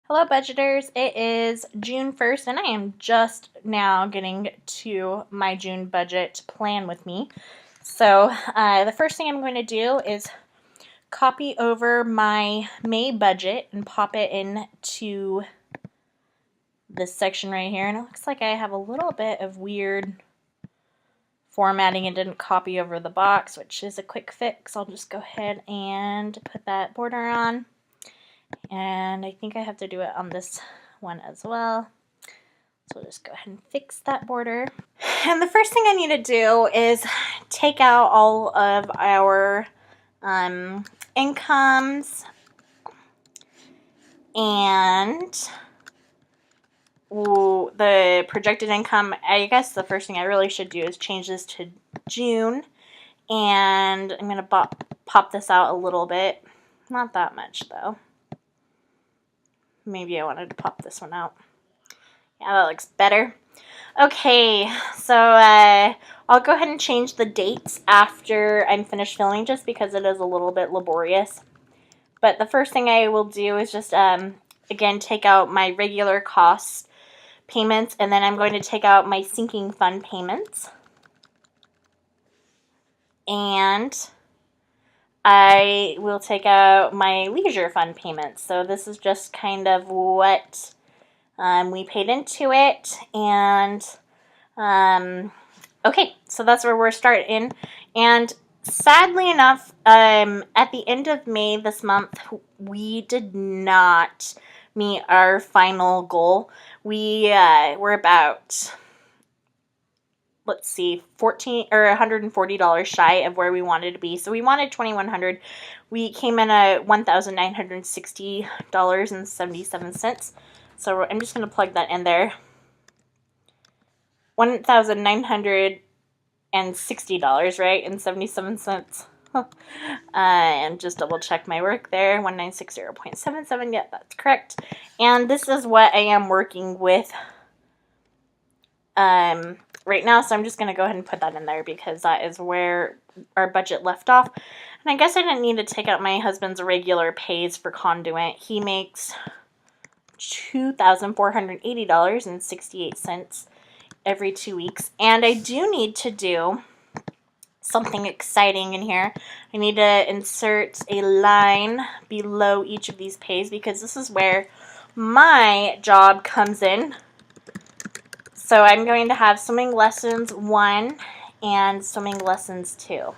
Hello, budgeters. It is June 1st, and I am just now getting to my June budget plan with me. So, the first thing I'm going to do is copy over my May budget and pop it into this section right here. And it looks like I have a little bit of weird formatting and didn't copy over the box, which is a quick fix. I'll just go ahead and put that border on. And I think I have to do it on this one as well. So we'll just go ahead and fix that border. And the first thing I need to do is take out all of our incomes, and the projected income. I guess the first thing I really should do is change this to June, and I'm going to pop this out a little bit. Not that much though. Maybe I wanted to pop this one out. Yeah, that looks better. Okay, so I'll go ahead and change the dates after I'm finished filming just because it is a little bit laborious. But the first thing I will do is just, again, take out my regular cost payments, and then I'm going to take out my sinking fund payments. And I will take out my leisure fund payments. So this is just kind of what we paid into it. And okay, so that's where we're starting. And sadly enough, at the end of May this month, we did not meet our final goal. We were about, let's see, $140 shy of where we wanted to be. So we wanted $2,100. We came in at $1,960.77. So I'm just going to plug that in there. $1,960, right? And 77 cents. And just double check my work there. 1960.77. Yep, that's correct. And this is what I am working with right now, so I'm just going to go ahead and put that in there because that is where our budget left off. And I guess I didn't need to take out my husband's regular pays for conduit. He makes $2,480.68 every 2 weeks. And I do need to do something exciting in here. I need to insert a line below each of these pays because this is where my job comes in. So I'm going to have swimming lessons 1 and swimming lessons 2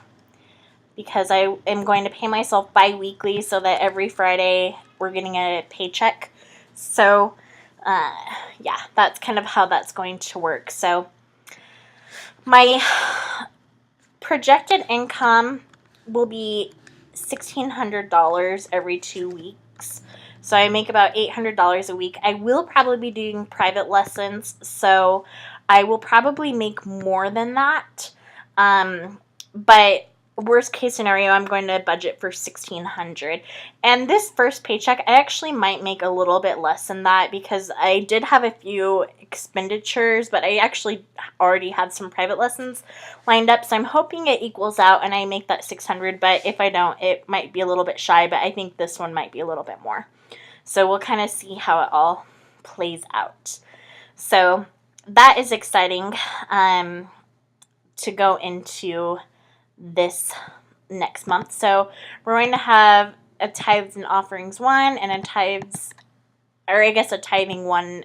because I am going to pay myself bi-weekly so that every Friday we're getting a paycheck. So yeah, that's kind of how that's going to work. So my projected income will be $1,600 every 2 weeks. So I make about $800 a week. I will probably be doing private lessons, so I will probably make more than that. But worst case scenario, I'm going to budget for $1,600. And this first paycheck, I actually might make a little bit less than that because I did have a few expenditures, but I actually already had some private lessons lined up. So I'm hoping it equals out and I make that $600. But if I don't, it might be a little bit shy, but I think this one might be a little bit more. So we'll kind of see how it all plays out. So that is exciting to go into this next month. So we're going to have a tithes and offerings 1 and a tithes, or I guess a tithing 1,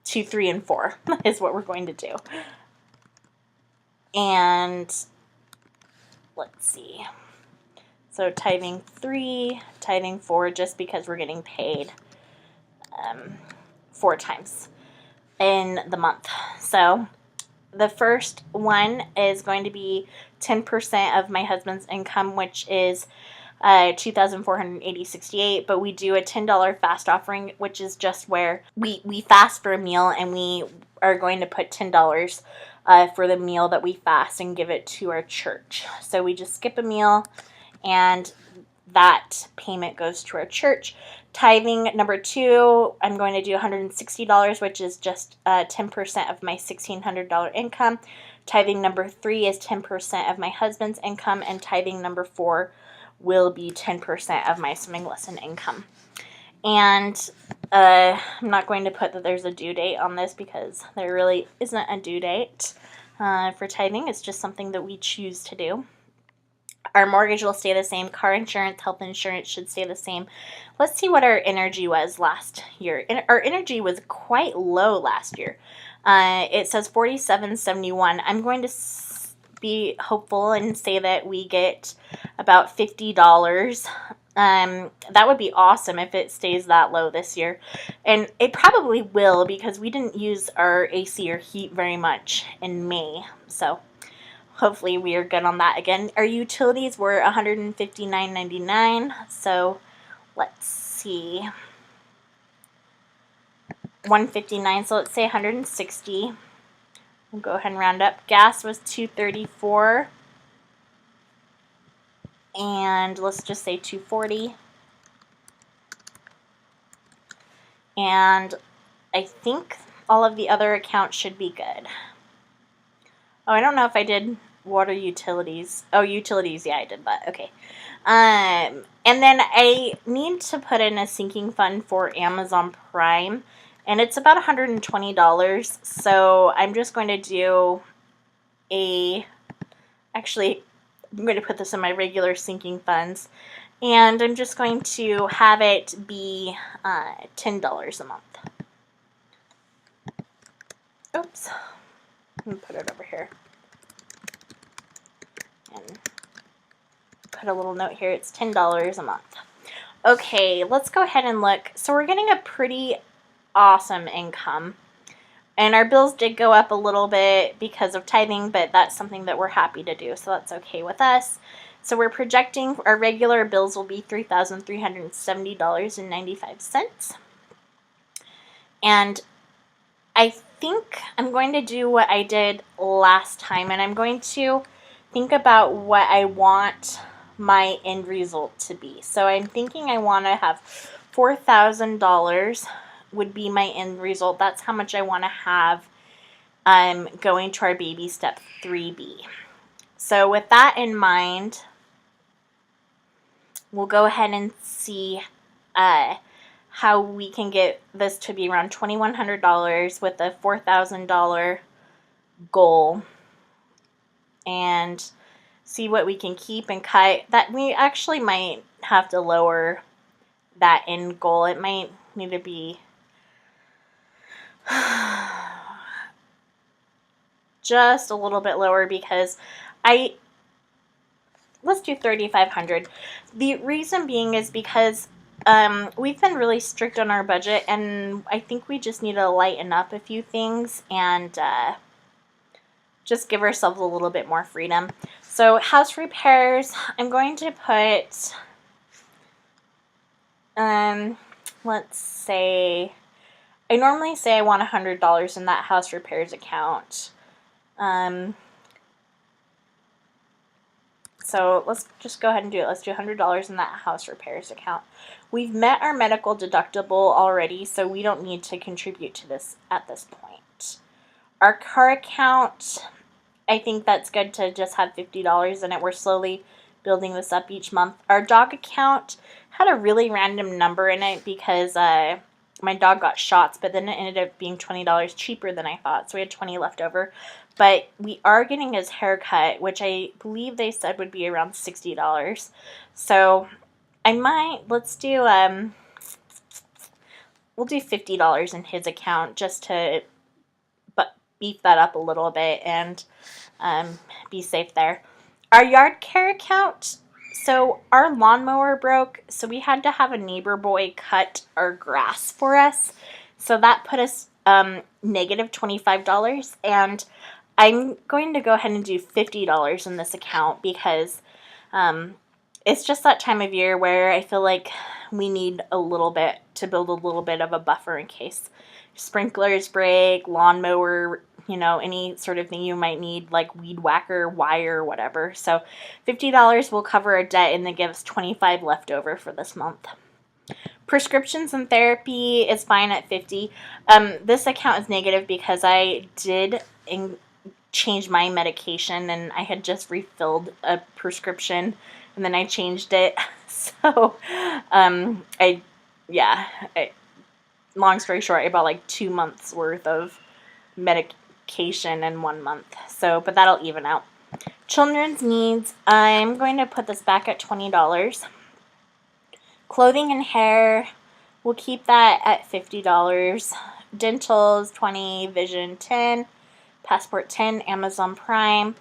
2, 3, and 4 is what we're going to do. And let's see. So tithing 3, tithing 4, just because we're getting paid 4 times in the month. So the first one is going to be 10% of my husband's income, which is $2,480.68. But we do a $10 fast offering, which is just where we fast for a meal, and we are going to put $10 for the meal that we fast and give it to our church. So we just skip a meal, and that payment goes to our church. Tithing number 2, I'm going to do $160, which is just 10% of my $1,600 income. Tithing number 3 is 10% of my husband's income, and tithing number 4 will be 10% of my swimming lesson income. And I'm not going to put that there's a due date on this because there really isn't a due date for tithing. It's just something that we choose to do. Our mortgage will stay the same. Car insurance, health insurance should stay the same. Let's see what our energy was last year. Our energy was quite low last year. It says $47.71. I'm going to be hopeful and say that we get about $50. That would be awesome if it stays that low this year. And it probably will because we didn't use our AC or heat very much in May. So hopefully we are good on that again. Our utilities were $159.99. So let's see. $159. So let's say $160. We'll go ahead and round up. Gas was $2.34. And let's just say $2.40. And I think all of the other accounts should be good. Oh, I don't know if I did water utilities. Oh, utilities, yeah, I did that. Okay. And then I need to put in a sinking fund for Amazon Prime, and it's about $120. So I'm just going to do actually, I'm going to put this in my regular sinking funds, and I'm just going to have it be $10 a month. Oops. I'm going to put it over here. And put a little note here. It's $10 a month. Okay, let's go ahead and look. So we're getting a pretty awesome income. And our bills did go up a little bit because of tithing, but that's something that we're happy to do, so that's okay with us. So we're projecting our regular bills will be $3,370.95. And I think I'm going to do what I did last time, and I'm going to think about what I want my end result to be. So I'm thinking I want to have $4,000 would be my end result. That's how much I want to have going to our baby step 3B. So with that in mind, we'll go ahead and see how we can get this to be around $2,100 with a $4,000 goal, and see what we can keep and cut. That we actually might have to lower that end goal. It might need to be just a little bit lower because let's do $3,500. The reason being is because we've been really strict on our budget, and I think we just need to lighten up a few things and just give ourselves a little bit more freedom. So house repairs, I'm going to put, let's say, I normally say I want $100 in that house repairs account. So let's just go ahead and do it. Let's do $100 in that house repairs account. We've met our medical deductible already, so we don't need to contribute to this at this point. Our car account, I think that's good to just have $50 in it. We're slowly building this up each month. Our dog account had a really random number in it because my dog got shots, but then it ended up being $20 cheaper than I thought, so we had $20 left over. But we are getting his haircut, which I believe they said would be around $60. So I might, let's do, we'll do $50 in his account just to beef that up a little bit and be safe there. Our yard care account, so our lawnmower broke, so we had to have a neighbor boy cut our grass for us. So that put us negative $25, and I'm going to go ahead and do $50 in this account because it's just that time of year where I feel like we need a little bit to build a little bit of a buffer in case sprinklers break, lawnmower, you know, any sort of thing you might need, like weed whacker, wire, whatever. So $50 will cover our debt and then give us $25 left over for this month. Prescriptions and therapy is fine at $50. This account is negative because I did change my medication, and I had just refilled a prescription, and then I changed it. So, long story short, I bought like 2 months worth of medication in 1 month. So, but that'll even out. Children's needs, I'm going to put this back at $20. Clothing and hair, we'll keep that at $50. Dentals, $20. Vision, $10. Passport, $10. Amazon Prime,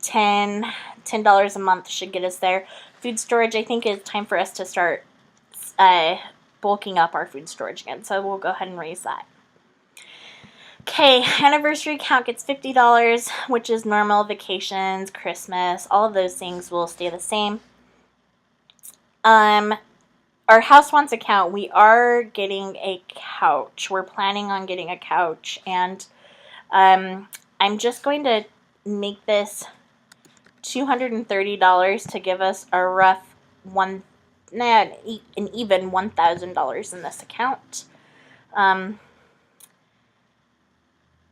$10 a month should get us there. Food storage, I think it's time for us to start bulking up our food storage again. So we'll go ahead and raise that. Okay, anniversary account gets $50, which is normal. Vacations, Christmas, all of those things will stay the same. Our house wants account, we are getting a couch. We're planning on getting a couch, and I'm just going to make this $230 to give us a rough an even $1,000 in this account.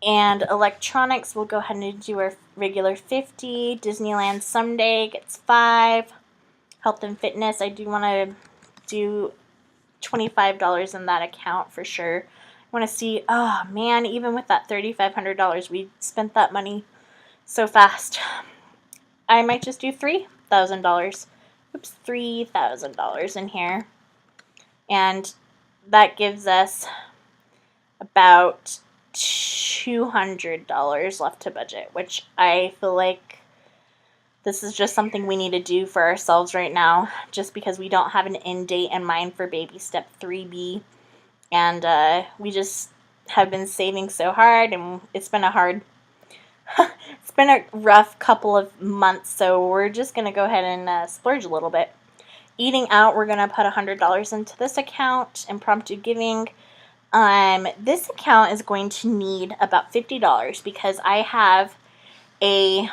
And electronics, we'll go ahead and do our regular $50. Disneyland Someday gets $5. Health and fitness, I do want to do $25 in that account for sure. I want to see, oh man, even with that $3,500, we spent that money so fast. I might just do $3,000. Oops, $3,000 in here. And that gives us about $200 left to budget, which I feel like this is just something we need to do for ourselves right now, just because we don't have an end date in mind for baby step 3B. And we just have been saving so hard, and it's been a rough couple of months, so we're just going to go ahead and splurge a little bit. Eating out, we're going to put $100 into this account. Impromptu giving, this account is going to need about $50 because I have a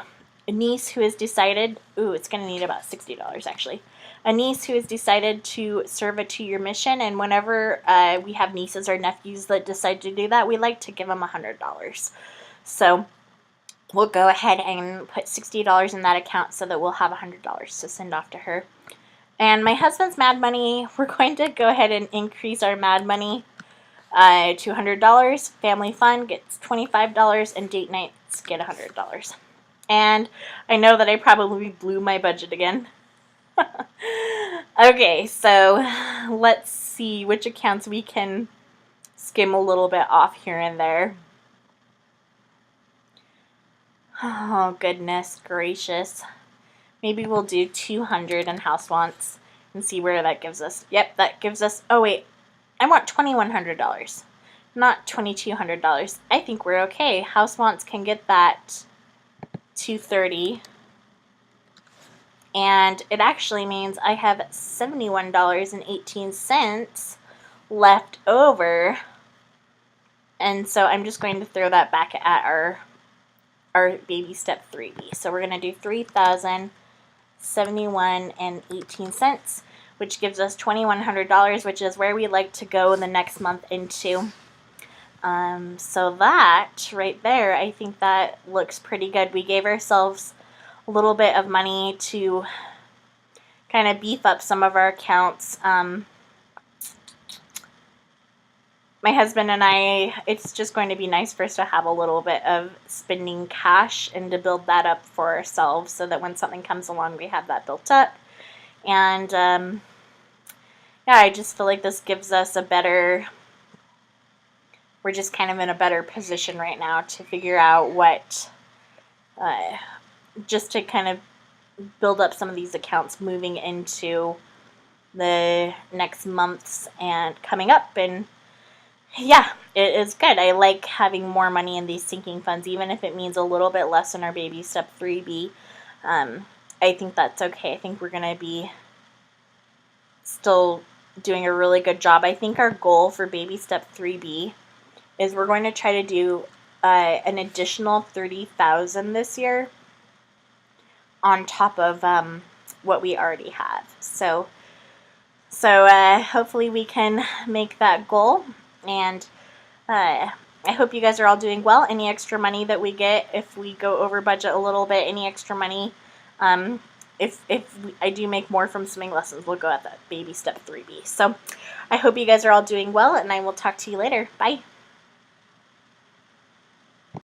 niece who has decided, it's going to need about $60 actually. A niece who has decided to serve a 2-year mission, and whenever we have nieces or nephews that decide to do that, we like to give them $100. So we'll go ahead and put $60 in that account so that we'll have $100 to send off to her. And my husband's Mad Money, we're going to go ahead and increase our Mad Money to $100. Family Fun gets $25, and date nights get $100. And I know that I probably blew my budget again. Okay, so let's see which accounts we can skim a little bit off here and there. Oh, goodness gracious. Maybe we'll do 200 in house wants and see where that gives us. Yep, that gives us, oh wait, I want $2,100, not $2,200. I think we're okay. House wants can get that $230. And it actually means I have $71.18 left over. And so I'm just going to throw that back at our baby step 3B. So we're going to do $3,071.18, which gives us $2,100, which is where we like to go the next month into. So that right there, I think that looks pretty good. We gave ourselves a little bit of money to kind of beef up some of our accounts. My husband and I, it's just going to be nice for us to have a little bit of spending cash and to build that up for ourselves so that when something comes along, we have that built up. And yeah, I just feel like this gives us we're just kind of in a better position right now to figure out what, just to kind of build up some of these accounts moving into the next months and coming up. And yeah, it is good. I like having more money in these sinking funds, even if it means a little bit less in our baby step 3B. I think that's okay. I think we're going to be still doing a really good job. I think our goal for baby step 3B is we're going to try to do an additional $30,000 this year on top of what we already have. So hopefully we can make that goal. And I hope you guys are all doing well. Any extra money that we get, if we go over budget a little bit, any extra money, if I do make more from swimming lessons, we'll go at that baby step 3B. So I hope you guys are all doing well, and I will talk to you later. Bye.